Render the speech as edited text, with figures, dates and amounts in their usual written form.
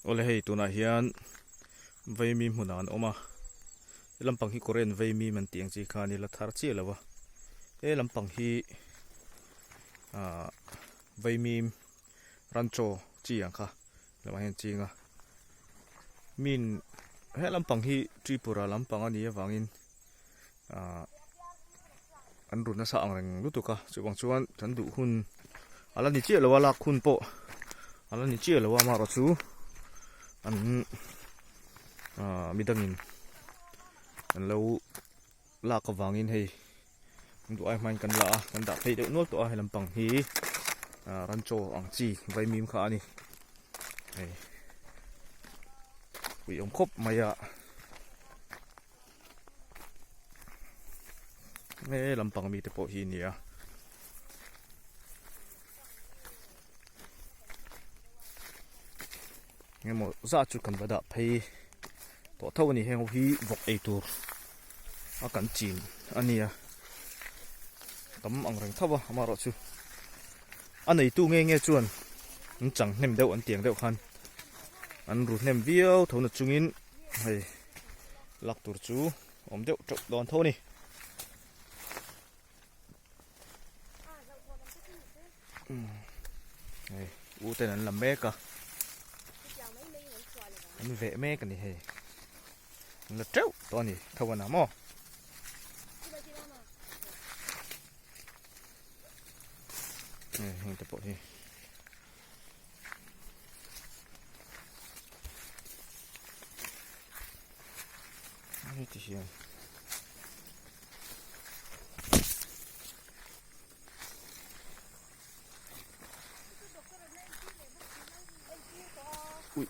ole hei tuna hian veimi hmunan oma lampang hi korean veimi man tiang chi kha ni la thar chi lawa e lampang hi veimi rancho chi ang kha lawa hen chi nga min he lampang hi tripura lampang ani awangin an run na sa ang reng lutuka chuwang chuan kan du hun ala ni chi lawa lak hun po ala ni chi lawa ma ro chu an midangin an lo la ka wangin hei du ai man kan la kan da phei de nol to a lampang hi rancho ang chi vai mim kha ani hei wi om khop maya me lampang mi te po hi nia ngemo za chu kan bada phei to thau ni heng hi vok ei tur a kan chin ania tam ang reng thawa amaro chu anei tu nge chuan an chang hnem deuh an tiang deuh khan an ru hnem viau thona chungin hei lak tur chu om deuh tok don tho ni hei u ten an lam mek a an ve mek ani hei an la treu to ni thawana mo heng te po hi ai ti hian ui